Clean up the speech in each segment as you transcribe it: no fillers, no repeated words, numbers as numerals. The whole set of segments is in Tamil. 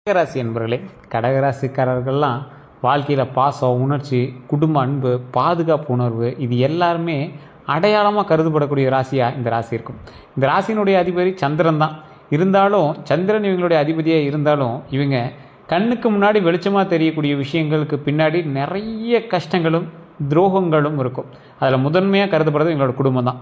கடகராசி என்பர்களே, கடகராசிக்காரர்கள்லாம் வாழ்க்கையில் பாசம், உணர்ச்சி, குடும்ப அன்பு, பாதுகாப்பு உணர்வு இது எல்லாருமே அடையாளமாக கருதப்படக்கூடிய ராசியாக இந்த ராசி இருக்கும். இந்த ராசியினுடைய அதிபதி சந்திரன் தான். இருந்தாலும் சந்திரன் இவங்களுடைய அதிபதியாக இருந்தாலும் இவங்க கண்ணுக்கு முன்னாடி வெளிச்சமாக தெரியக்கூடிய விஷயங்களுக்கு பின்னாடி நிறைய கஷ்டங்களும் துரோகங்களும் இருக்கும். அதில் முதன்மையாக கருதப்படுறது எங்களோட குடும்பம் தான்.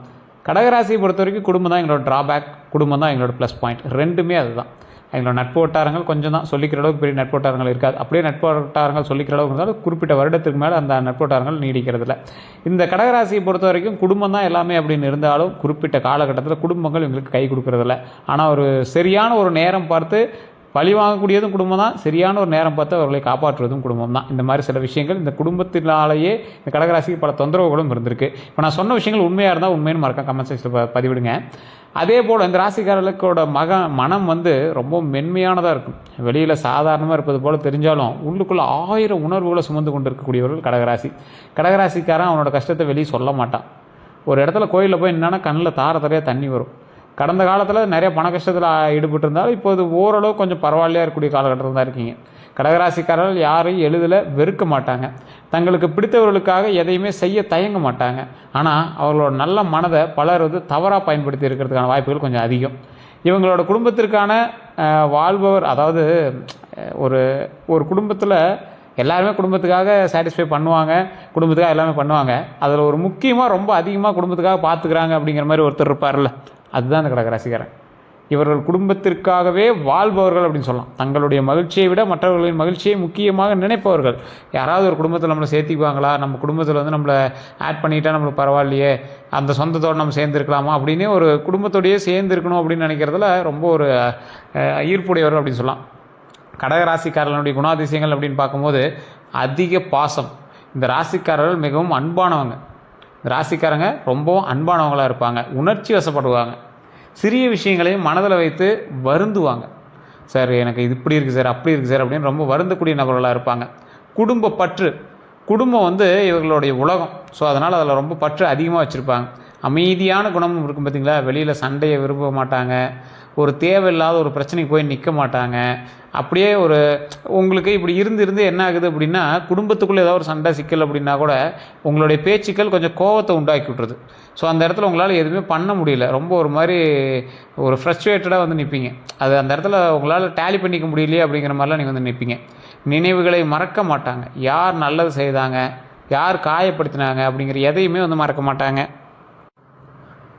கடகராசியை பொறுத்த வரைக்கும் குடும்பம் தான் எங்களோட ட்ராபேக், குடும்பம் தான் எங்களோட ப்ளஸ் பாயிண்ட். ரெண்டுமே அதுதான். எங்களோட நட்பு வட்டாரங்கள் கொஞ்சம் தான், சொல்லிக்கிற அளவுக்கு பெரிய நட்பு வட்டாரங்கள் இருக்காது. அப்படியே நட்பு வட்டாரங்கள் சொல்லிக்கிற அளவுக்கு இருந்தாலும் குறிப்பிட்ட வருடத்துக்கு மேலே அந்த நட்பு வட்டாரங்கள் நீடிக்கிறதில்ல. இந்த கடகராசியை பொறுத்த வரைக்கும் குடும்பம் தான் எல்லாமே அப்படின்னு இருந்தாலும் குறிப்பிட்ட காலகட்டத்தில் குடும்பங்கள் எங்களுக்கு கை கொடுக்கறதில்ல. ஆனால் ஒரு சரியான ஒரு நேரம் பார்த்து பழி வாங்கக்கூடியதும் குடும்பம் தான், சரியான ஒரு நேரம் பார்த்து அவர்களை காப்பாற்றுவதும் குடும்பம் தான். இந்த மாதிரி சில விஷயங்கள் இந்த குடும்பத்தினாலேயே இந்த கடகராசிக்கு பல தொந்தரவுகளும் இருந்திருக்கு. இப்போ நான் சொன்ன விஷயங்கள் உண்மையாக இருந்தால் உண்மைன்னு மறக்க கமெண்ட் செக்ஷனில் பதிவிடுங்க. அதே போல் இந்த ராசிக்காரர்களுக்கோட மனம் ரொம்ப மென்மையானதாக இருக்கும். வெளியில் சாதாரணமாக இருப்பது போல் தெரிஞ்சாலும் உள்ளுக்குள்ளே 1000 உணர்வுகளை சுமந்து கொண்டு இருக்கக்கூடியவர்கள் கடகராசி. கடகராசிக்காரன் அவனோட கஷ்டத்தை வெளியே சொல்ல மாட்டான். ஒரு இடத்துல கோயிலில் போய் என்னன்னா கண்ணில் தாரையாக தண்ணி வரும். கடந்த காலத்தில் நிறைய பண கஷ்டத்தில் ஈடுபட்டு இருந்தாலும் இப்போது ஓரளவு கொஞ்சம் பரவாயில்லையாக இருக்கக்கூடிய காலகட்டத்தில் தான் இருக்கீங்க. கடகராசிக்காரர்கள் யாரையும் எளிதில் வெறுக்க மாட்டாங்க. தங்களுக்கு பிடித்தவர்களுக்காக எதையுமே செய்ய தயங்க மாட்டாங்க. ஆனால் அவர்களோட நல்ல மனதை பலர் தவறாக பயன்படுத்தி இருக்கிறதுக்கான வாய்ப்புகள் கொஞ்சம் அதிகம். இவங்களோட குடும்பத்திற்கான வாழ்பவர், அதாவது ஒரு குடும்பத்தில் எல்லாருமே குடும்பத்துக்காக சாட்டிஸ்ஃபை பண்ணுவாங்க, குடும்பத்துக்காக எல்லாமே பண்ணுவாங்க. அதில் ஒரு முக்கியமாக ரொம்ப அதிகமாக குடும்பத்துக்காக பார்த்துக்கிறாங்க அப்படிங்கிற மாதிரி ஒருத்தர் இருப்பார்ல, அதுதான் அந்த கடகராசிக்காரன். இவர்கள் குடும்பத்திற்காகவே வாழ்பவர்கள் அப்படின்னு சொல்லலாம். தங்களுடைய மகிழ்ச்சியை விட மற்றவர்களின் மகிழ்ச்சியை முக்கியமாக நினைப்பவர்கள். யாராவது ஒரு குடும்பத்தில் நம்மளை சேர்த்திக்குவாங்களா, நம்ம குடும்பத்தில் நம்மளை ஆட் பண்ணிட்டா நம்மளுக்கு பரவாயில்லையே, அந்த சொந்தத்தோடு நம்ம சேர்ந்துருக்கலாமா அப்படின்னு ஒரு குடும்பத்தோடையே சேர்ந்துருக்கணும் அப்படின்னு நினைக்கிறதுல ரொம்ப ஒரு ஈர்ப்புடையவர்கள் அப்படின்னு சொல்லலாம். கடகராசிக்காரர்களுடைய குணாதிசயங்கள் அப்படின்னு பார்க்கும்போது அதிக பாசம். இந்த ராசிக்காரர்கள் மிகவும் அன்பானவங்க. இந்த ராசிக்காரங்க ரொம்பவும் அன்பானவங்களாக இருப்பாங்க. உணர்ச்சி வசப்படுவாங்க. சிறிய விஷயங்களையும் மனதில் வைத்து வருந்துவாங்க. சார் எனக்கு இது இப்படி இருக்குது சார், அப்படி இருக்குது சார் அப்படின்னு ரொம்ப வருந்தக்கூடிய நபர்களாக இருப்பாங்க. குடும்ப பற்று, குடும்பம் இவர்களுடைய உலகம். ஸோ அதனால் அதில் ரொம்ப பற்று அதிகமாக வச்சுருப்பாங்க. அமைதியான குணமும் இருக்கும் பார்த்திங்களா. வெளியில் சண்டையை விரும்ப மாட்டாங்க. ஒரு தேவையில்லாத ஒரு பிரச்சனைக்கு போய் நிற்க மாட்டாங்க. அப்படியே உங்களுக்கு இப்படி இருந்து என்ன ஆகுது அப்படின்னா, குடும்பத்துக்குள்ளே ஏதாவது ஒரு சண்டை சிக்கல் அப்படின்னா கூட உங்களுடைய பேச்சுக்கள் கொஞ்சம் கோவத்தை உண்டாக்கி விட்டுருது. ஸோ அந்த இடத்துல உங்களால் எதுவுமே பண்ண முடியல. ரொம்ப ஒரு மாதிரி ஒரு ஃப்ரஸ்ட்ரேட்டடாக நிற்பீங்க. அது அந்த இடத்துல உங்களால் டேலி பண்ணிக்க முடியலையே அப்படிங்கிற மாதிரிலாம் நீங்கள் நிற்பீங்க. நினைவுகளை மறக்க மாட்டாங்க. யார் நல்லது செய்தாங்க, யார் காயப்படுத்தினாங்க அப்படிங்கிற எதையுமே மறக்க மாட்டாங்க.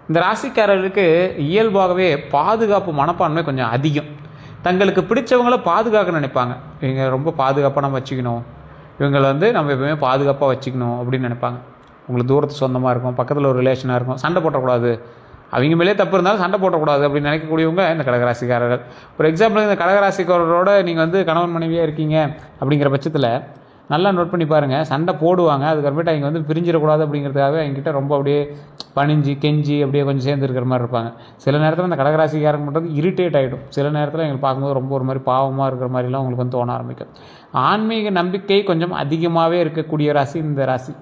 இந்த ராசிக்காரர்களுக்கு இயல்பாகவே பாதுகாப்பு மனப்பான்மை கொஞ்சம் அதிகம். தங்களுக்கு பிடிச்சவங்கள பாதுகாக்க நினைப்பாங்க. இவங்க ரொம்ப பாதுகாப்பாக நம்ம வச்சுக்கணும், இவங்களை நம்ம எப்பவுமே பாதுகாப்பாக வச்சுக்கணும் அப்படின்னு நினைப்பாங்க. உங்களுக்கு தூரத்து சொந்தமாக இருக்கும், பக்கத்தில் ஒரு ரிலேஷனாக இருக்கும், சண்டை போட்டக்கூடாது, அவங்க மேலே தப்பு இருந்தாலும் சண்டை போட்டக்கூடாது அப்படின்னு நினைக்கக்கூடியவங்க இந்த கடகராசிக்காரர்கள். ஒரு எக்ஸாம்பிள், இந்த கடகராசிக்காரரோட நீங்கள் கணவன் மனைவியாக இருக்கீங்க அப்படிங்கிற பட்சத்தில் நல்லா நோட் பண்ணி பாருங்கள். சண்டை போடுவாங்க, அதுக்கப்புறமேட்டு அவங்க பிரிஞ்சிடக்கூடாது அப்படிங்கிறதுக்காக என்கிட்ட ரொம்ப அப்படியே பணிஞ்சு கெஞ்சி அப்படியே கொஞ்சம் சேர்ந்து இருக்கிற மாதிரி இருப்பாங்க. சில நேரத்தில் அந்த கடகராசிக்காரங்க பண்ணுறது இரிட்டேட் ஆகிடும். சில நேரத்தில் எங்களுக்கு பார்க்கும்போது ரொம்ப ஒரு மாதிரி பாவமாக இருக்கிற மாதிரிலாம் உங்களுக்கு தோண ஆரம்பிக்கும். ஆன்மீக நம்பிக்கை கொஞ்சம் அதிகமாகவே இருக்கக்கூடிய ராசி இந்த ராசி.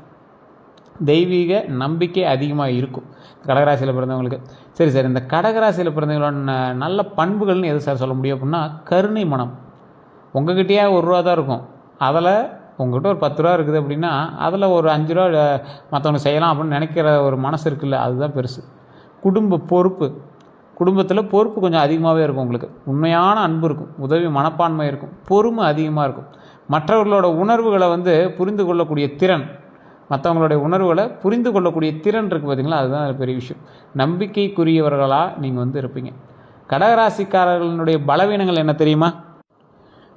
தெய்வீக நம்பிக்கை அதிகமாக இருக்கும் கடகராசியில் பிறந்தவங்களுக்கு. சரி சார், இந்த கடகராசியில் பிறந்தவங்களோட நல்ல பண்புகள்னு எது சார் சொல்ல முடியும் அப்படின்னா, கருணை மனம். உங்ககிட்டயே 1 ரூபா தான் இருக்கும், அதில் உங்கள்கிட்ட ஒரு 10 ரூபா இருக்குது அப்படின்னா அதில் ஒரு 5 ரூபா மற்றவங்க செய்யலாம் அப்படின்னு நினைக்கிற ஒரு மனசு இருக்குல்ல, அதுதான் பெருசு. குடும்ப பொறுப்பு, குடும்பத்தில் பொறுப்பு கொஞ்சம் அதிகமாகவே இருக்கும். உங்களுக்கு உண்மையான அன்பு இருக்கும், உதவி மனப்பான்மை இருக்கும், பொறுமை அதிகமாக இருக்கும். மற்றவர்களோட உணர்வுகளை புரிந்து கொள்ளக்கூடிய திறன், மற்றவங்களுடைய உணர்வுகளை புரிந்து கொள்ளக்கூடிய திறன் இருக்குது பார்த்திங்களா, அதுதான் பெரிய விஷயம். நம்பிக்கைக்குரியவர்களாக நீங்கள் இருப்பீங்க. கடகராசிக்காரர்களுடைய பலவீனங்கள் என்ன தெரியுமா?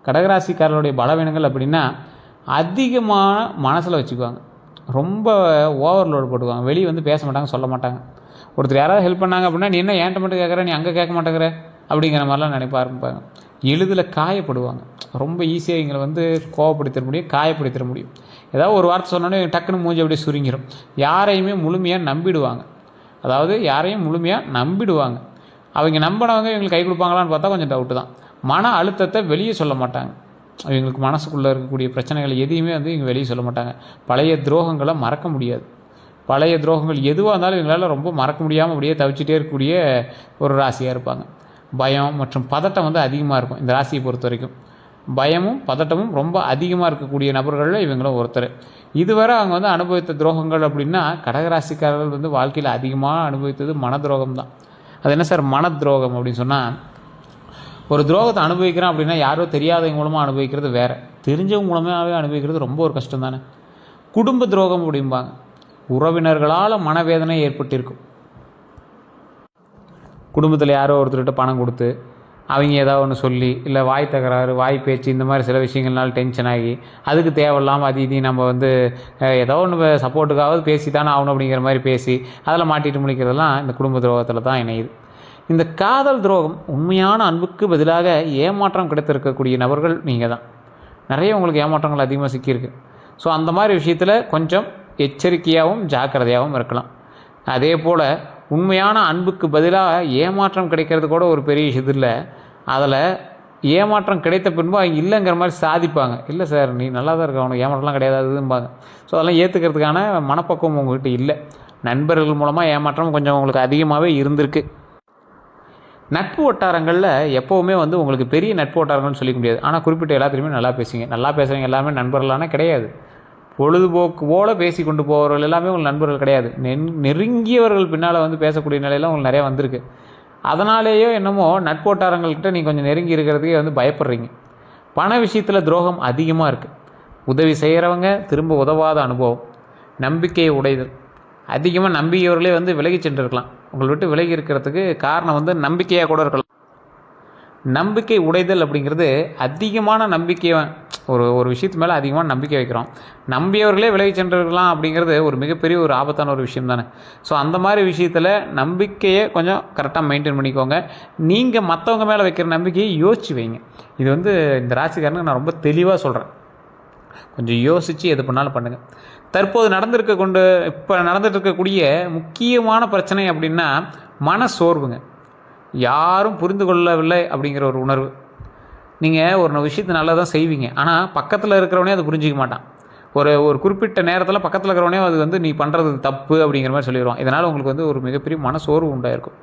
கடகராசிக்காரர்களுடைய பலவீனங்கள் அப்படின்னா, அதிகமான மனசில் வச்சுக்குவாங்க. ரொம்ப ஓவர்லோடு போட்டுக்குவாங்க. வெளியே பேச மாட்டாங்க, சொல்ல மாட்டாங்க. ஒருத்தர் யாராவது ஹெல்ப் பண்ணாங்க அப்படின்னா, நீ என்ன ஏன்ட்ட மட்டும் கேட்குற, நீ அங்கே கேட்க மாட்டேங்கிற அப்படிங்கிற மாதிரிலாம் நினைப்பா இருப்பாங்க. எளிதில் காயப்படுவாங்க. ரொம்ப ஈஸியாக இவங்களை கோவப்படுத்திட முடியும், காயப்படுத்திட முடியும். ஏதாவது ஒரு வார்த்தை சொன்னோன்னே டக்குன்னு மூஞ்சி அப்படியே சுருங்கிடும். யாரையுமே முழுமையாக நம்பிடுவாங்க. அதாவது யாரையும் முழுமையாக நம்பிடுவாங்க. அவங்க நம்பினவங்க இவங்களுக்கு கை கொடுப்பாங்களான்னு பார்த்தா கொஞ்சம் டவுட்டு தான். மன அழுத்தத்தை வெளியே சொல்ல மாட்டாங்க. இவங்களுக்கு மனசுக்குள்ளே இருக்கக்கூடிய பிரச்சனைகள் எதையுமே இவங்க வெளியே சொல்ல மாட்டாங்க. பழைய துரோகங்களை மறக்க முடியாது. பழைய துரோகங்கள் எதுவாக இருந்தாலும் இவங்களால் ரொம்ப மறக்க முடியாமல் அப்படியே தவிச்சிட்டே இருக்கக்கூடிய ஒரு ராசியாக இருப்பாங்க. பயம் மற்றும் பதட்டம் அதிகமாக இருக்கும் இந்த ராசியை பொறுத்த வரைக்கும். பயமும் பதட்டமும் ரொம்ப அதிகமாக இருக்கக்கூடிய நபர்களில் இவங்களும் ஒருத்தர். இதுவரை அவங்க வந்து அனுபவித்த துரோகங்கள் அப்படின்னா கடகராசிக்காரர்கள் வந்து வாழ்க்கையில் அதிகமாக அனுபவித்தது மன துரோகம் தான். அது என்ன சார் மன துரோகம் அப்படின்னு சொன்னால், ஒரு துரோகத்தை அனுபவிக்கிறோம் அப்படின்னா யாரோ தெரியாதவங்க மூலமாக அனுபவிக்கிறது வேறு, தெரிஞ்சவங்க மூலமாகவே அனுபவிக்கிறது ரொம்ப ஒரு கஷ்டம் தானே. குடும்ப துரோகம் அப்படிம்பாங்க. உறவினர்களால் மனவேதனை ஏற்பட்டிருக்கும். குடும்பத்தில் யாரோ ஒருத்தர்கிட்ட பணம் கொடுத்து அவங்க ஏதாவது ஒன்று சொல்லி, இல்லை வாய் தகராறு வாய் பேச்சு இந்த மாதிரி சில விஷயங்கள்னால டென்ஷன் ஆகி அதுக்கு தேவையில்லாமல் அது இதையும் நம்ம வந்து ஏதோ ஒன்று சப்போர்ட்டுக்காவது பேசி தானே ஆகணும் அப்படிங்கிற மாதிரி பேசி அதில் மாட்டிட்டு முடிக்கிறதெல்லாம் இந்த குடும்ப துரோகத்தில் தான் இணையுது. இந்த காதல் துரோகம் உண்மையான அன்புக்கு பதிலாக ஏமாற்றம் கிடைத்திருக்கக்கூடிய நபர்கள் நீங்கள் தான். நிறைய உங்களுக்கு ஏமாற்றங்கள் அதிகமாக சிக்கியிருக்கு. ஸோ அந்த மாதிரி விஷயத்தில் கொஞ்சம் எச்சரிக்கையாகவும் ஜாக்கிரதையாகவும் இருக்கலாம். அதே போல் உண்மையான அன்புக்கு பதிலாக ஏமாற்றம் கிடைக்கிறது கூட ஒரு பெரிய இது இல்லை. அதில் ஏமாற்றம் கிடைத்த பின்பு அவங்க இல்லைங்கிற மாதிரி சாதிப்பாங்க. இல்லை சார் நீ நல்லா தான் இருக்க, அவனுக்கு ஏமாற்றம்லாம் கிடையாதும்பாங்க. ஸோ அதெல்லாம் ஏற்றுக்கிறதுக்கான மனப்பக்குவம் உங்கள்கிட்ட இல்லை. நண்பர்கள் மூலமாக ஏமாற்றம் கொஞ்சம் உங்களுக்கு அதிகமாகவே இருந்திருக்கு. நட்பு வட்டாரங்களில் எப்போவுமே வந்து உங்களுக்கு பெரிய நட்பு வட்டாரங்கள்னு சொல்லிக்க முடியாது. ஆனால் குறிப்பிட்ட எல்லாத்துலேயுமே நல்லா பேசுவீங்க. நல்லா பேசுகிறவங்க எல்லாமே நண்பர்களான கிடையாது. பொழுதுபோக்கு போல் பேசி கொண்டு போகிறவர்கள் எல்லாமே உங்கள் நண்பர்கள் கிடையாது. நெருங்கியவர்கள் பின்னால் வந்து பேசக்கூடிய நிலையெல்லாம் உங்களுக்கு நிறையா வந்திருக்கு. அதனாலேயோ என்னமோ நட்பு வட்டாரங்கள்கிட்ட நீங்கள் கொஞ்சம் நெருங்கி இருக்கிறதுக்கே வந்து பயப்படுறீங்க. பண விஷயத்தில் துரோகம் அதிகமாக இருக்குது. உதவி செய்கிறவங்க திரும்ப உதவாத அனுபவம். நம்பிக்கையை உடைதல். அதிகமாக நம்பிக்கையவர்களே வந்து விலகி சென்றிருக்கலாம். உங்களை விட்டு விலகி இருக்கிறதுக்கு காரணம் வந்து நம்பிக்கையாக கூட இருக்கலாம். நம்பிக்கை உடைதல் அப்படிங்கிறது அதிகமான நம்பிக்கையை ஒரு விஷயத்து மேலே அதிகமான நம்பிக்கை வைக்கிறோம். நம்பியவர்களே விலகி சென்றிருக்கலாம் அப்படிங்கிறது ஒரு மிகப்பெரிய ஒரு ஆபத்தான ஒரு விஷயம் தானே. ஸோ அந்த மாதிரி விஷயத்தில் நம்பிக்கையை கொஞ்சம் கரெக்டாக மெயின்டைன் பண்ணிக்கோங்க. நீங்கள் மற்றவங்க மேலே வைக்கிற நம்பிக்கையை யோசிச்சு வைங்க. இது வந்து இந்த ராசிக்காரனுக்கு நான் ரொம்ப தெளிவாக சொல்கிறேன். கொஞ்சம் யோசித்து எது பண்ணாலும் பண்ணுங்கள். தற்போது இப்போ நடந்துட்டு இருக்கக்கூடிய முக்கியமான பிரச்சனை அப்படின்னா மனசோர்வுங்க. யாரும் புரிந்து கொள்ளவில்லை அப்படிங்கிற ஒரு உணர்வு. நீங்கள் ஒரு விஷயத்தை நல்லா தான் செய்வீங்க, ஆனால் பக்கத்தில் இருக்கிறவனே அதை புரிஞ்சிக்க மாட்டான். ஒரு குறிப்பிட்ட நேரத்தில் பக்கத்தில் இருக்கிறவனே அது வந்து நீ பண்ணுறது தப்பு அப்படிங்கிற மாதிரி சொல்லிடுவான். இதனால் உங்களுக்கு வந்து ஒரு மிகப்பெரிய மனசோர்வு உண்டாயிருக்கும்.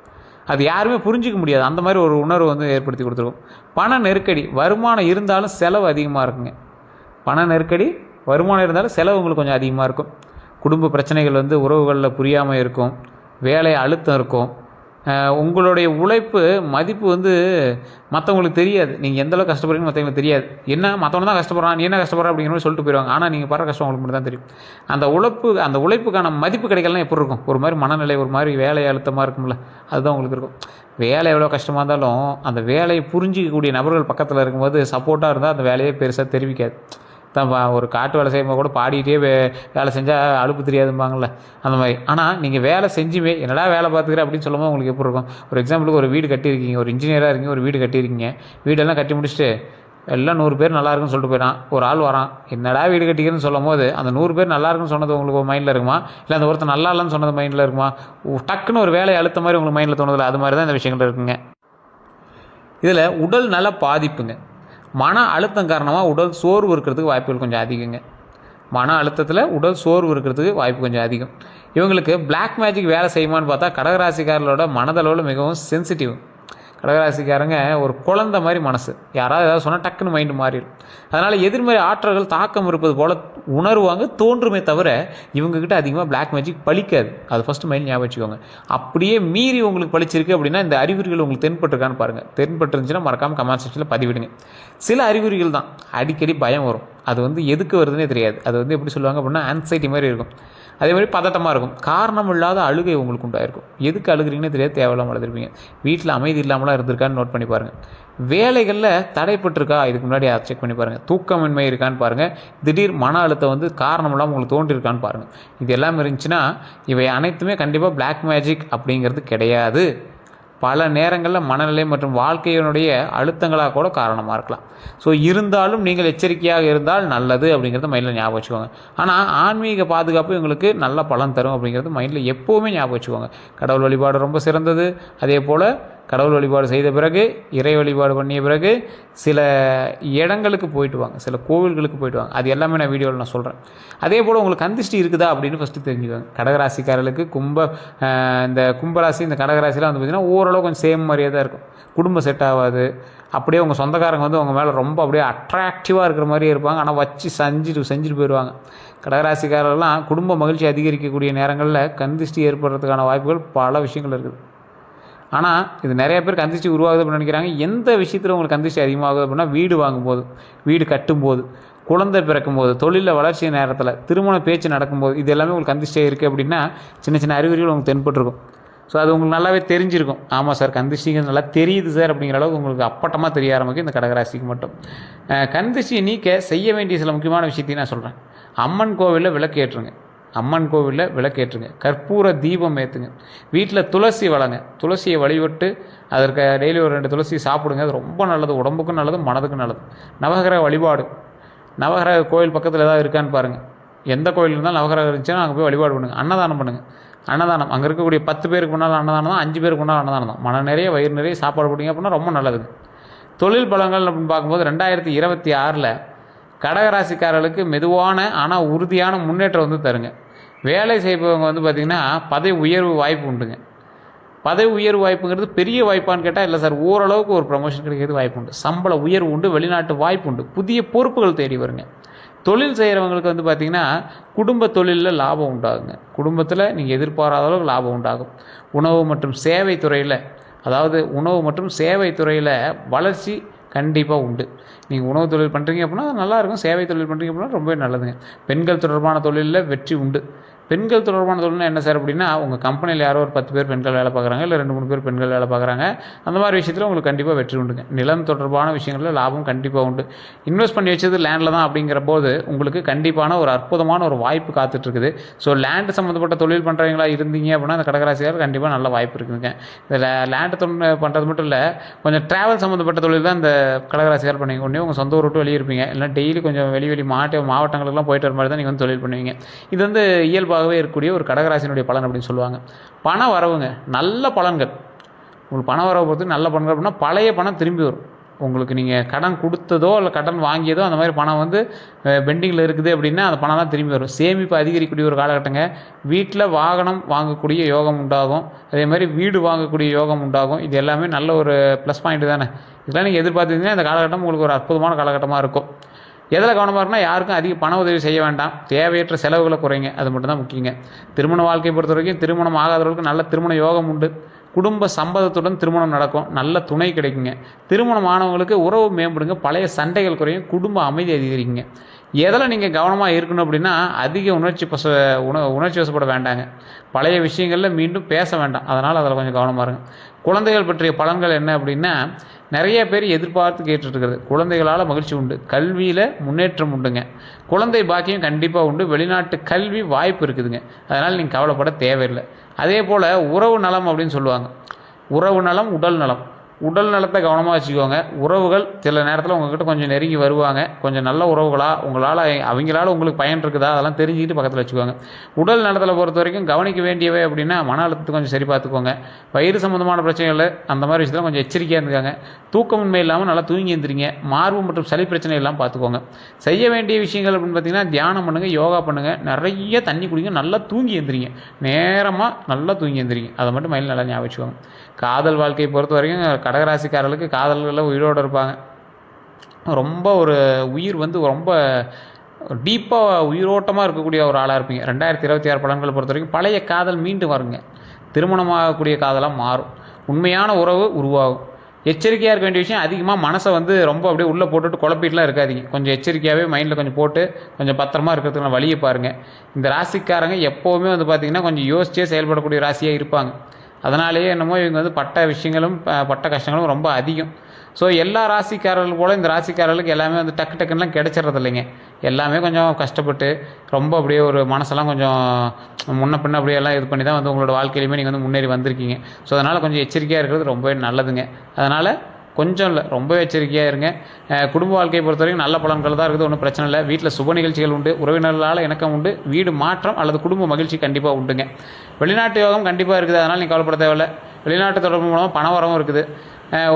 அது யாருமே புரிஞ்சிக்க முடியாது. அந்த மாதிரி ஒரு உணர்வு வந்து ஏற்படுத்தி கொடுத்துருக்கும். பண நெருக்கடி. வருமானம் இருந்தாலும் செலவு அதிகமாக இருக்குங்க. பண நெருக்கடி, வருமானம் இருந்தாலும் செலவு உங்களுக்கு கொஞ்சம் அதிகமாக இருக்கும். குடும்ப பிரச்சனைகள் வந்து உறவுகளில் புரியாமல் இருக்கும். வேலை அழுத்தம் இருக்கும். உங்களுடைய உழைப்பு மதிப்பு வந்து மற்றவங்களுக்கு தெரியாது. நீங்கள் எந்தளவுக்கு கஷ்டப்படுறீங்கன்னு மற்றவங்களுக்கு தெரியாது. என்ன மற்றவங்க தான் கஷ்டப்படுறான், நீ என்ன கஷ்டப்படுற அப்படிங்கிற மாதிரி சொல்லிட்டு போயிடுவாங்க. ஆனால் நீங்கள் படுற கஷ்டம் உங்களுக்கு மட்டும் தான் தெரியும். அந்த உழைப்புக்கான மதிப்பு கிடைக்கலாம் எப்படி இருக்கும்? ஒரு மாதிரி மனநிலை, ஒரு மாதிரி வேலை அழுத்தமாக இருக்கும்ல, அதுதான் உங்களுக்கு இருக்கும். வேலை எவ்வளோ கஷ்டமாக இருந்தாலும் அந்த வேலையை புரிஞ்சிக்கக்கூடிய நபர்கள் பக்கத்தில் இருக்கும்போது சப்போர்ட்டாக இருந்தால் அந்த வேலையே பெருசாக தெரிவிக்காது. தான் ஒரு காட்டு வேலை செய்யும்போது கூட பாடிக்கிட்டே வேலை செஞ்சால் அலுப்பு தெரியாதும்பாங்கள்ல, அந்த மாதிரி. ஆனால் நீங்கள் வேலை செஞ்சுமே என்னடா வேலை பார்த்துக்கிறேன் அப்படின்னு சொல்லும்போது உங்களுக்கு எப்படி இருக்கும்? ஒரு எக்ஸாம்பிளுக்கு ஒரு வீடு கட்டியிருக்கீங்க, ஒரு இன்ஜினியராக இருக்கீங்க, ஒரு வீடு கட்டியிருக்கீங்க. வீடெல்லாம் கட்டி முடிச்சுட்டு எல்லாம் 100 பேர் நல்லா இருக்குன்னு சொல்லிட்டு போயிடான். ஒரு ஆள் வரான், என்னடா வீடு கட்டிக்கிறேன்னு சொல்லும் போது அந்த 100 பேர் நல்லா இருக்குன்னு சொன்னது உங்களுக்கு ஒரு மைண்டில் இருக்குமா? இல்லை அந்த ஒருத்தர் நல்லா இல்லைன்னு சொன்னது மைண்டில் இருக்குமா? டக்குன்னு ஒரு வேலையை அழுத்த மாதிரி உங்களுக்கு மைண்டில் தோணுதில்ல? அது மாதிரி தான் இந்த விஷயங்கள் இருக்குங்க. இதில் உடல் நல பாதிப்புங்க. மன அழுத்தம் காரணமாக உடல் சோர்வு இருக்கிறதுக்கு வாய்ப்புகள் கொஞ்சம் அதிகங்க. மன அழுத்தத்தில் உடல் சோர்வு இருக்கிறதுக்கு வாய்ப்பு கொஞ்சம் அதிகம். இவங்களுக்கு பிளாக் மேஜிக் வேலை செய்யுமான்னு பார்த்தா கடகராசிக்காரர்களோட மனதளவில் மிகவும் சென்சிட்டிவ். கடகராசிக்காரங்க ஒரு குழந்தை மாதிரி மனசு. யாராவது ஏதாவது சொன்னால் டக்குன்னு மைண்டு மாறிடும். அதனால் எதிர்மறை ஆற்றல்கள் தாக்கம் இருப்பது போல் உணர்வாங்க, தோன்றுமே தவிர இவங்ககிட்ட அதிகமாக பிளாக் மேஜிக் பழிக்காது. அது ஃபஸ்ட்டு மைண்ட் ஞாபகம் வச்சுக்கோங்க. அப்படியே மீறி உங்களுக்கு பழிச்சிருக்கு அப்படின்னா இந்த அறிகுறிகள் உங்களுக்கு தென்பட்டுருக்கான்னு பாருங்கள். தென்பட்டுருந்துச்சுன்னா மறக்காமல் கமெண்ட் செக்ஷனில் பதிவிடுங்க. சில அறிகுறிகள் தான். அடிக்கடி பயம் வரும். அது வந்து எதுக்கு வருதுன்னே தெரியாது. அது வந்து எப்படி சொல்லுவாங்க அப்படின்னா ஆன்சைட்டி மாதிரி இருக்கும். அதே மாதிரி பதட்டமாக இருக்கும். காரணம் இல்லாத அழுகை உங்களுக்கு உண்டாயிருக்கும். எதுக்கு அழுகிறீங்கன்னே தெரியாது, தேவையில்லாமல் அழுதுருப்பீங்க. வீட்டில் அமைதி இல்லாமலாம் இருந்திருக்கான்னு நோட் பண்ணி பாருங்கள். வேலைகளில் தடைப்பட்டிருக்கா இதுக்கு முன்னாடி அதை செக் பண்ணி பாருங்கள். தூக்கமின்மை இருக்கான்னு பாருங்கள். திடீர் மன அழுத்தம் வந்து காரணம் இல்லாமல் உங்களுக்கு தோன்றிருக்கான்னு பாருங்கள். இது எல்லாம் இருந்துச்சுன்னா இவை அனைத்துமே கண்டிப்பாக பிளாக் மேஜிக் அப்படிங்கிறது கிடையாது. பல நேரங்களில் மனநிலை மற்றும் வாழ்க்கையினுடைய அழுத்தங்களாக கூட காரணமாக இருக்கலாம். ஸோ இருந்தாலும் நீங்கள் எச்சரிக்கையாக இருந்தால் நல்லது அப்படிங்கிறத மைண்டில் ஞாபகம் வச்சுக்கோங்க. ஆனால் ஆன்மீக பாதுகாப்பு உங்களுக்கு நல்ல பலன் தரும் அப்படிங்கிறது மைண்டில் எப்போவுமே ஞாபகம் வச்சுக்கோங்க. கடவுள் வழிபாடு ரொம்ப சிறந்தது. அதே போல் கடவுள் வழிபாடு செய்த பிறகு, இறை வழிபாடு பண்ணிய பிறகு சில இடங்களுக்கு போயிட்டு வாங்க, சில கோவில்களுக்கு போயிட்டு வாங்க. அது எல்லாமே நான் வீடியோவில் நான் சொல்கிறேன். அதே போல் உங்களுக்கு கந்திஷ்டி இருக்குதா அப்படின்னு ஃபஸ்ட்டு தெரிஞ்சுக்கோங்க. கடகராசிக்காரர்களுக்கு இந்த கும்பராசி, இந்த கடகராசிலாம் வந்து பார்த்திங்கன்னா ஓரளவு கொஞ்சம் சேம் மாதிரியே தான் இருக்கும். குடும்பம் செட் ஆகாது. அப்படியே உங்கள் சொந்தக்காரங்க வந்து உங்கள் மேலே ரொம்ப அப்படியே அட்ராக்டிவாக இருக்கிற மாதிரியே இருப்பாங்க. ஆனால் வச்சு செஞ்சுட்டு போயிடுவாங்க. கடகராசிக்காரர்கள்லாம் குடும்ப மகிழ்ச்சி அதிகரிக்கக்கூடிய நேரங்களில் கண் திருஷ்டி ஏற்படுறதுக்கான வாய்ப்புகள் பல விஷயங்கள் இருக்குது. ஆனால் இது நிறைய பேர் கண் திருஷ்டி உருவாகுது அப்படின்னு நினைக்கிறாங்க. எந்த விஷயத்தில் உங்களுக்கு கண் திருஷ்டி அதிகமாகுது அப்படின்னா, வீடு வாங்கும்போது, வீடு கட்டும்போது, குழந்தை பிறக்கும்போது, தொழிலில் வளர்ச்சி நேரத்தில், திருமண பேச்சு நடக்கும்போது, இது எல்லாமே உங்களுக்கு கண் திருஷ்டி இருக்குது அப்படின்னா சின்ன சின்ன அறிகுறிகள் உங்களுக்கு தென்பட்டுருக்கும். ஸோ அது உங்களுக்கு நல்லாவே தெரிஞ்சிருக்கும். ஆமாம் சார், கண் திருஷ்டிங்கிறது நல்லா தெரியுது சார் அப்படிங்கிற அளவுக்கு உங்களுக்கு அப்பட்டமாக தெரிய ஆரம்பிக்கும் இந்த கடகராசிக்கு மட்டும். கண் திருஷ்டியை நீக்க செய்ய வேண்டிய சில முக்கியமான விஷயத்தையும் நான் சொல்கிறேன். அம்மன் கோவிலில் விளக்கேற்றுங்க. அம்மன் கோவிலில் விளக்கேற்றுங்க. கற்பூர தீபம் ஏற்றுங்க. வீட்டில் துளசி வளங்க. துளசியை வழிபட்டு அதற்கு டெய்லி ஒரு 2 துளசி சாப்பிடுங்க. அது ரொம்ப நல்லது, உடம்புக்கும் நல்லது, மனதுக்கும் நல்லது. நவகிரக வழிபாடு. நவகிரக கோவில் பக்கத்தில் ஏதாவது இருக்கான்னு பாருங்கள். எந்த கோயில் இருந்தாலும் நவகிரகம் இருந்துச்சுன்னா அங்கே போய் வழிபாடு பண்ணுங்கள். அன்னதானம் பண்ணுங்கள். அன்னதானம் அங்கே இருக்கக்கூடிய 10 பேருக்கு முன்னால் அன்னதானம் தான், 5 பேருக்கு முன்னால் அன்னதானம் தான். மன நிறைய வயிறு நிறைய சாப்பாடு போட்டிங்க அப்படின்னா ரொம்ப நல்லதுங்க. தொழில் பலங்கள் அப்படின்னு பார்க்கும்போது 2026 கடகராசிக்காரர்களுக்கு மெதுவான ஆனால் உறுதியான முன்னேற்றம் வந்து தருங்க. வேலை செய்பவங்க வந்து பார்த்திங்கன்னா பதவி உயர்வு வாய்ப்பு உண்டுங்க. பதவி உயர்வு வாய்ப்புங்கிறது பெரிய வாய்ப்பான்னு கேட்டால் இல்லை சார், ஓரளவுக்கு ஒரு ப்ரமோஷன் கிடைக்கிறது வாய்ப்பு உண்டு. சம்பள உயர்வு உண்டு. வெளிநாட்டு வாய்ப்பு உண்டு. புதிய பொறுப்புகள் தேடி வருங்க. தொழில் செய்கிறவங்களுக்கு வந்து பார்த்திங்கன்னா குடும்ப தொழிலில் லாபம் உண்டாகுங்க. குடும்பத்தில் நீங்கள் எதிர்பாராத அளவுக்கு லாபம் உண்டாகும். உணவு மற்றும் சேவை துறையில், அதாவது உணவு மற்றும் சேவை துறையில் வளர்ச்சி கண்டிப்பாக உண்டு. நீங்கள் உணவு தொழில் பண்ணுறீங்க அப்படின்னா நல்லாயிருக்கும். சேவை தொழில் பண்ணுறீங்க அப்படின்னா ரொம்பவே நல்லதுங்க. பெண்கள் தொடர்பான தொழிலில் வெற்றி உண்டு. பெண்கள் தொடர்பான தொழில்னா என்ன சார் அப்படின்னா, உங்கள் கம்பெனியில் யாரோ ஒரு 10 பேர் பெண்கள் வேலை பார்க்குறாங்க, இல்லை 2-3 பேர் பெண்கள் வேலை பார்க்குறாங்க. அந்த மாதிரி விஷயத்தில் உங்களுக்கு கண்டிப்பாக வெற்றி உண்டுங்க. நிலம் தொடர்பான விஷயங்களில் லாபம் கண்டிப்பாக உண்டு. இன்வெஸ்ட் பண்ணி வச்சது லேண்டில் தான் அப்படிங்கிற போது உங்களுக்கு கண்டிப்பான ஒரு அற்புதமான ஒரு வாய்ப்பு காத்துட்ருக்குது. ஸோ லேண்டு சம்மந்தப்பட்ட தொழில் பண்ணுறவங்களா இருந்தீங்க அப்படின்னா அந்த கடகராசியார் கண்டிப்பாக நல்ல வாய்ப்பு இருக்குதுங்க. இதில் லேண்டு தொழில் பண்ணுறது மட்டும் இல்லை, கொஞ்சம் ட்ராவல் சம்மந்தப்பட்ட தொழில் தான் இந்த கடகராசியார் பண்ணுவீங்க. ஒன்றே உங்கள் சொந்த ஊர் விட்டு வெளியே இருப்பீங்க, இல்லை டெய்லி கொஞ்சம் வெளி மாவட்டங்களுக்குலாம் போயிட்டு வர மாதிரி தான் நீங்கள் வந்து தொழில் பண்ணுவீங்க. இது வந்து இயல்பு இருக்கக்கூடிய ஒரு கடகராசினுடைய பலன் அப்படின்னு சொல்லுவாங்க. பண வரவுங்க, நல்ல பலன்கள். உங்களுக்கு பண வரவு பொறுத்து நல்ல பலன்கள் அப்படின்னா, பழைய பணம் திரும்பி வரும். உங்களுக்கு நீங்கள் கடன் கொடுத்ததோ இல்லை கடன் வாங்கியதோ அந்த மாதிரி பணம் வந்து பெண்டிங்கில் இருக்குது அப்படின்னா அந்த பணம் தான் திரும்பி வரும். சேமிப்பு அதிகரிக்கக்கூடிய ஒரு காலகட்டங்க. வீட்டில் வாகனம் வாங்கக்கூடிய யோகம் உண்டாகும். அதே மாதிரி வீடு வாங்கக்கூடிய யோகம் உண்டாகும். இது எல்லாமே நல்ல ஒரு ப்ளஸ் பாயிண்ட் தானே. இதெல்லாம் நீங்கள் எதிர்பார்த்தீங்கன்னா இந்த காலகட்டம் உங்களுக்கு ஒரு அற்புதமான காலகட்டமாக இருக்கும். எதில் கவனமாக இருக்குன்னா, யாருக்கும் அதிக பண உதவி செய்ய வேண்டாம். தேவையற்ற செலவுகளை குறைங்க. அது மட்டும்தான் முக்கியங்க. திருமண வாழ்க்கையை பொறுத்த வரைக்கும் திருமணம் ஆகாதவர்களுக்கு நல்ல திருமண யோகம் உண்டு. குடும்ப சம்பதத்துடன் திருமணம் நடக்கும். நல்ல துணை கிடைக்குங்க. திருமணம் ஆனவங்களுக்கு உறவு மேம்படுங்க. பழைய சண்டைகள் குறையும். குடும்ப அமைதி அதிகரிக்குங்க. எதில் நீங்கள் கவனமாக இருக்கணும் அப்படின்னா, அதிக உணர்ச்சி வசப்பட வேண்டாங்க. பழைய விஷயங்களில் மீண்டும் பேச வேண்டாம். அதனால் அதில் கொஞ்சம் கவனமாக இருங்க. குழந்தைகள் பற்றிய பலன்கள் என்ன அப்படின்னா, நிறைய பேர் எதிர்பார்த்து கேட்டுட்ருக்கிறது. குழந்தைகளால் மகிழ்ச்சி உண்டு. கல்வியில் முன்னேற்றம் உண்டுங்க. குழந்தை பாக்கியம் கண்டிப்பாக உண்டு. வெளிநாட்டு கல்வி வாய்ப்பு இருக்குதுங்க. அதனால் நீங்கள் கவலைப்பட தேவையில்லை. அதே போல் உறவு நலம் அப்படின்னு சொல்லுவாங்க. உறவு நலம், உடல் நலம். உடல் நலத்தை கவனமாக வச்சுக்கோங்க. உறவுகள் சில நேரத்தில் உங்கள்கிட்ட கொஞ்சம் நெருங்கி வருவாங்க. கொஞ்சம் நல்ல உறவுகளாக அவங்களால உங்களுக்கு பயன் இருக்குதா அதெல்லாம் தெரிஞ்சுக்கிட்டு பக்கத்தில் வச்சுக்கோங்க. உடல் நலத்தில் பொறுத்த வரைக்கும் கவனிக்க வேண்டியவை அப்படின்னா, மன அழுத்தத்தை கொஞ்சம் சரி பார்த்துக்கோங்க. வயிறு சம்மந்தமான பிரச்சனைகள் அந்த மாதிரி விஷயத்தில் கொஞ்சம் எச்சரிக்கையாக இருந்துக்காங்க. தூக்கமின்மை இல்லாமல் நல்லா தூங்கி எழுந்திரிங்க. மார்பு மற்றும் சளி பிரச்சனை எல்லாம் பார்த்துக்கோங்க. செய்ய வேண்டிய விஷயங்கள் அப்படின்னு பார்த்தீங்கன்னா, தியானம் பண்ணுங்கள், யோகா பண்ணுங்கள், நிறைய தண்ணி குடிங்க, நல்லா தூங்கி எழுந்திரிங்க. நேரமாக நல்லா தூங்கி எழுந்திரிங்க. அதை மட்டும் மைண்டில் நல்லா ஞாபகம் வச்சுக்கோங்க. காதல் வாழ்க்கையை பொறுத்த வரைக்கும் கடகராசிக்காரர்களுக்கு காதல்களில் உயிரோடு இருப்பாங்க. ரொம்ப ஒரு உயிர் வந்து ரொம்ப டீப்பாக உயிரோட்டமாக இருக்கக்கூடிய ஒரு ஆளாக இருப்பீங்க. 2026 பலன்களை பொறுத்த வரைக்கும் பழைய காதல் மீண்டும் வருங்க. திருமணமாகக்கூடிய காதலாக மாறும். உண்மையான உறவு உருவாகும். எச்சரிக்கையாக இருக்க வேண்டிய விஷயம், அதிகமாக மனசை வந்து ரொம்ப அப்படியே உள்ளே போட்டுட்டு குழப்பிட்டுலாம் இருக்காதீங்க. கொஞ்சம் எச்சரிக்கையாகவே மைண்டில் கொஞ்சம் போட்டு கொஞ்சம் பத்திரமா இருக்கிறதுக்கான வழியை பாருங்கள். இந்த ராசிக்காரங்க எப்போவுமே வந்து பார்த்திங்கன்னா கொஞ்சம் யோசிச்சே செயல்படக்கூடிய ராசியாக இருப்பாங்க. அதனாலேயே என்னமோ இவங்க வந்து பட்ட விஷயங்களும் பட்ட கஷ்டங்களும் ரொம்ப அதிகம். ஸோ எல்லா ராசிக்காரர்கள் போல் இந்த ராசிக்காரர்களுக்கு எல்லாமே வந்து டக்குன்னெலாம் கிடைச்சிட்றது இல்லைங்க. எல்லாமே கொஞ்சம் கஷ்டப்பட்டு ரொம்ப அப்படியே ஒரு மனசெல்லாம் கொஞ்சம் முன்ன பின்ன அப்படியே எல்லாம் இது பண்ணி தான் வந்து உங்களோட வாழ்க்கையிலுமே நீங்கள் வந்து முன்னேறி வந்திருக்கீங்க. ஸோ அதனால் கொஞ்சம் எச்சரிக்கையாக இருக்கிறது ரொம்பவே நல்லதுங்க. அதனால் கொஞ்சம் இல்லை, ரொம்ப எச்சரிக்கையாக இருங்க. குடும்ப வாழ்க்கையை பொறுத்த வரைக்கும் நல்ல பலன்கள் தான் இருக்குது. ஒன்றும் பிரச்சனை இல்லை. வீட்டில் சுப நிகழ்ச்சிகள் உண்டு. உறவினர்களால் இணக்கம் உண்டு. வீடு மாற்றம் அல்லது குடும்ப மகிழ்ச்சி கண்டிப்பாக உண்டுங்க. வெளிநாட்டு யோகம் கண்டிப்பாக இருக்குது. அதனால் நீங்கள் கவலைப்பட தேவையில்லை. வெளிநாட்டு தொடர்பு மூலமாக பண வரவும் இருக்குது.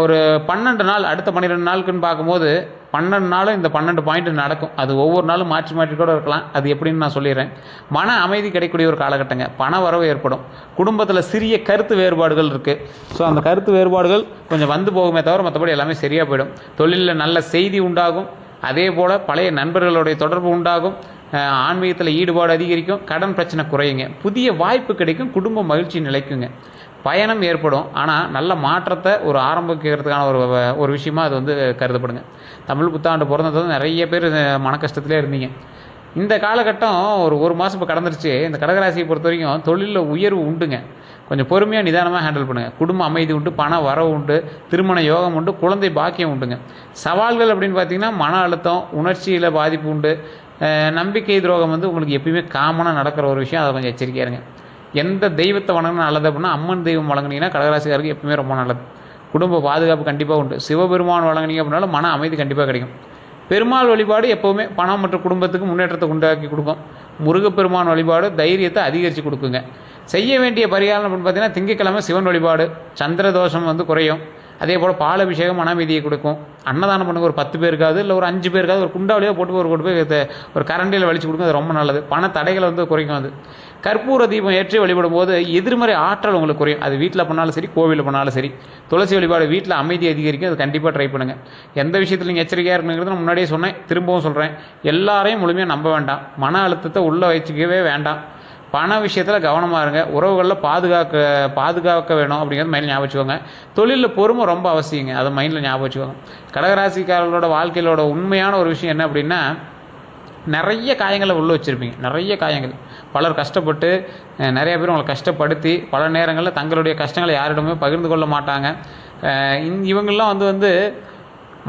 ஒரு 12 நாள், அடுத்த 12 நாளுக்குன்னு பார்க்கும்போது 12 நாளும் இந்த 12 பாயிண்ட் நடக்கும். அது ஒவ்வொரு நாளும் மாற்றி மாற்றி கூட இருக்கலாம். அது எப்படின்னு நான் சொல்லிடுறேன். மன அமைதி கிடைக்கக்கூடிய ஒரு காலகட்டங்க. பண வரவு ஏற்படும். குடும்பத்தில் சிறிய கருத்து வேறுபாடுகள் இருக்குது. ஸோ அந்த கருத்து வேறுபாடுகள் கொஞ்சம் வந்து போகுமே தவிர மற்றபடி எல்லாமே சரியாக போயிடும். தொழிலில் நல்ல செய்தி உண்டாகும். அதே போல் பழைய நண்பர்களுடைய தொடர்பு உண்டாகும். ஆன்மீகத்தில் ஈடுபாடு அதிகரிக்கும். கடன் பிரச்சனை குறையுங்க. புதிய வாய்ப்பு கிடைக்கும். குடும்ப மகிழ்ச்சி நிலைக்குங்க. பயணம் ஏற்படும். ஆனால் நல்ல மாற்றத்தை ஒரு ஆரம்பிக்கிறதுக்கான ஒரு விஷயமா அது வந்து கருதப்படுங்க. தமிழ் புத்தாண்டு பிறந்தது நிறைய பேர் மன கஷ்டத்திலே இருந்தீங்க. இந்த காலகட்டம் ஒரு மாதம் இப்போ கடந்துருச்சு. இந்த கடகராசியை பொறுத்த வரைக்கும் தொழிலில் உயர்வு உண்டுங்க. கொஞ்சம் பொறுமையாக நிதானமாக ஹேண்டில் பண்ணுங்கள். குடும்ப அமைதி உண்டு. பண வரவு உண்டு. திருமண யோகம் உண்டு. குழந்தை பாக்கியம் உண்டுங்க. சவால்கள் அப்படின்னு பார்த்தீங்கன்னா மன அழுத்தம், உணர்ச்சியில் பாதிப்பு உண்டு. நம்பிக்கை துரோகம் வந்து உங்களுக்கு எப்பயுமே காமனாக நடக்கிற ஒரு விஷயம். அதை கொஞ்சம் எச்சரிக்கையாக இருங்க. எந்த தெய்வத்தை வணங்கினா நல்லது அப்படின்னா அம்மன் தெய்வம் வழங்கினீங்கன்னா கடகராசிக்காருக்கு எப்பவுமே ரொம்ப நல்லது. குடும்ப பாதுகாப்பு கண்டிப்பாக உண்டு. சிவபெருமான் வழங்கினீங்க அப்படின்னாலும் மன அமைதி கண்டிப்பாக கிடைக்கும். பெருமாள் வழிபாடு எப்போவுமே பணம் மற்றும் குடும்பத்துக்கு முன்னேற்றத்தை உண்டாக்கி கொடுக்கும். முருகப்பெருமான் வழிபாடு தைரியத்தை அதிகரித்து கொடுக்குங்க. செய்ய வேண்டிய பரிகாரம் அப்படின்னு பார்த்தீங்கன்னா திங்கட்கிழமை சிவன் வழிபாடு. சந்திர தோஷம் வந்து குறையும். அதே போல் பால் அபிஷேகம் மன அமைதியை கொடுக்கும். அன்னதானம் பண்ணுங்க. ஒரு 10 பேருக்காவது இல்லை ஒரு 5 பேருக்காவது ஒரு குண்டாவளியாக போட்டு கொண்டு போய் ஒரு கரண்டியில் வலிச்சு கொடுங்க. அது ரொம்ப நல்லது. பண தடைகளை வந்து குறைக்கும். அது கற்பூர தீபம் ஏற்றி வழிபடும் போது எதிர்மறை ஆற்றல் உங்களுக்கு குறையும். அது வீட்டில் பண்ணாலும் சரி, கோவிலில் பண்ணாலும் சரி. துளசி வழிபாடு வீட்டில் அமைதி அதிகரிக்கும். அது கண்டிப்பாக ட்ரை பண்ணுங்கள். எந்த விஷயத்தில் நீங்கள் எச்சரிக்கையாக இருக்கணுங்கிறது நான் முன்னாடியே சொன்னேன், திரும்பவும் சொல்கிறேன். எல்லாரையும் முழுமையாக நம்ப வேண்டாம். மன அழுத்தத்தை உள்ளே வச்சுக்கவே வேண்டாம். பண விஷயத்தில் கவனமாக இருங்க. உறவுகளில் பாதுகாக்க வேணும் அப்படிங்கிறது மைண்டில் ஞாபகம் வச்சுக்கோங்க. தொழிலில் பொறுமை ரொம்ப அவசியங்க. அதை மைண்டில் ஞாபகம் வச்சுக்கோங்க. கடகராசிக்காரர்களோட வாழ்க்கையிலோட உண்மையான ஒரு விஷயம் என்ன அப்படின்னா, நிறைய காயங்களை உள்ளே வச்சுருப்பீங்க. நிறைய காயங்கள். பலர் கஷ்டப்பட்டு நிறைய பேர் உங்களை கஷ்டப்படுத்தி பல நேரங்களில் தங்களுடைய கஷ்டங்களை யாரிடமே பகிர்ந்து கொள்ள மாட்டாங்க. இவங்கெல்லாம் வந்து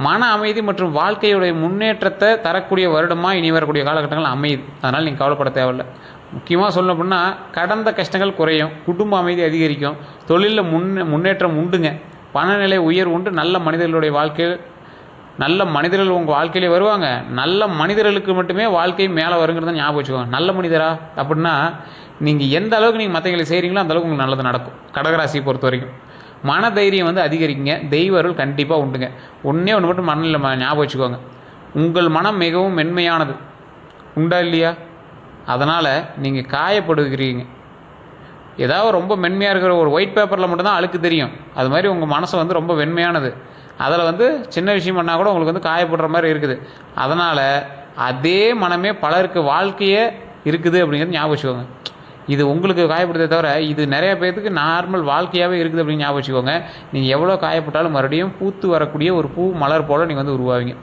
மன அமைதி மற்றும் வாழ்க்கையுடைய முன்னேற்றத்தை தரக்கூடிய வருடமாக இனி வரக்கூடிய காலகட்டங்கள் அமையுது. அதனால் நீங்கள் கவலைப்பட தேவையில்லை. முக்கியமாக சொல்லணும் அப்படின்னா கடந்த கஷ்டங்கள் குறையும். குடும்ப அமைதி அதிகரிக்கும். தொழிலில் முன்னேற்றம் உண்டுங்க. பணநிலை உயர்வு உண்டு. நல்ல மனிதர்கள் உங்கள் வாழ்க்கையிலே வருவாங்க. நல்ல மனிதர்களுக்கு மட்டுமே வாழ்க்கை மேலே வருங்கிறத ஞாபகம் வச்சுக்கோங்க. நல்ல மனிதரா அப்படின்னா நீங்கள் எந்த அளவுக்கு நீங்கள் மற்றவங்களை செய்கிறீங்களோ அந்த அளவுக்கு உங்களுக்கு நல்லது நடக்கும். கடகராசியை பொறுத்த வரைக்கும் மன தைரியம் வந்து அதிகரிக்குங்க. தெய்வ அருள் கண்டிப்பாக உண்டுங்க. ஒன்றே ஒன்று மட்டும் மனநிலை ஞாபகம் வச்சுக்கோங்க. உங்கள் மனம் மிகவும் மென்மையானது. உண்டா இல்லையா? அதனால் நீங்கள் காயப்படுகிறீங்க. ஏதாவது ரொம்ப மென்மையாக இருக்கிற ஒரு ஒயிட் பேப்பரில் மட்டும்தான் அழுக்கு தெரியும். அது மாதிரி உங்கள் மனசை வந்து ரொம்ப வெண்மையானது. அதில் வந்து சின்ன விஷயம் பண்ணால் கூட உங்களுக்கு வந்து காயப்படுற மாதிரி இருக்குது. அதனால் அதே மனமே பலருக்கு வாழ்க்கையே இருக்குது அப்படிங்கிறது ஞாபகம் வச்சுக்கோங்க. இது உங்களுக்கு காயப்படுதே தவிர இது நிறைய பேருக்கு நார்மல் வாழ்க்கையாகவே இருக்குது அப்படின்னு ஞாபகம் வச்சுக்கோங்க. நீங்கள் எவ்வளோ காயப்பட்டாலும் மறுபடியும் பூத்து வரக்கூடிய ஒரு பூ மலர் போல் நீங்கள் வந்து உருவாவீங்க.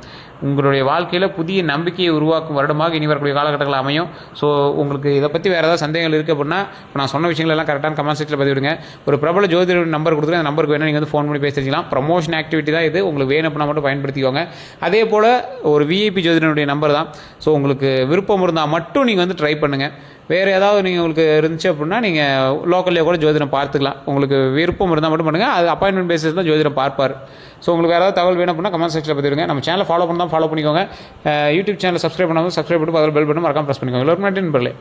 உங்களுடைய வாழ்க்கையில் புதிய நம்பிக்கையை உருவாக்கும் வருடமாக இனி வரக்கூடிய காலகட்டங்கள் அமையும். ஸோ உங்களுக்கு இதை பற்றி வேறு ஏதாவது சந்தேகங்கள் இருக்குது அப்படின்னா இப்போ நான் சொன்ன விஷயங்கள் எல்லாம் கரெக்டான கமெண்ட் செக்ஷனில் பதிவிடுங்க. ஒரு பிரபல ஜோதிடர் நம்பர் கொடுத்துருங்க. அந்த நம்பருக்கு வேணும் நீங்கள் வந்து ஃபோன் பண்ணி பேசிக்கலாம். ப்ரமோஷன் ஆக்டிவிட்டி தான் இது. உங்களுக்கு வேணும் அப்படின்னா மட்டும் பயன்படுத்திக்கோங்க. அதே போல் ஒரு விஐபி ஜோதிடனுடைய நம்பர் தான். ஸோ உங்களுக்கு விருப்பம் இருந்தால் மட்டும் நீங்கள் வந்து ட்ரை பண்ணுங்கள். வேறு ஏதாவது நீங்கள் உங்களுக்கு இருந்துச்சு அப்படின்னா நீங்கள் லோக்கல்லே கூட ஜோதிடம் பார்த்துக்கலாம். உங்களுக்கு விருப்பம் இருந்தால் மட்டும் பண்ணுங்கள். அது அப்பாயின்மெண்ட் பேசிஸ் தான் ஜோதிடம் பார்ப்பார். ஸோ உங்களுக்கு வேறு ஏதாவது தகவல் வேணும் அப்படின்னா கமெண்ட் செக்ஷனில் பதிவிடுங்க. நம்ம சேனலை ஃபாலோ பண்ணிக்கோங்க. யூடியூப் சேனலை சப்ஸ்கிரைப் பண்ணாமல் சப்ஸ்கிரைப் பண்ணிட்டு அதில் பெல் பட்டன் மறக்காம ப்ரெஸ் பண்ணிக்கோங்க. எல்லோருக்கும் நன்றி நண்பர்களே.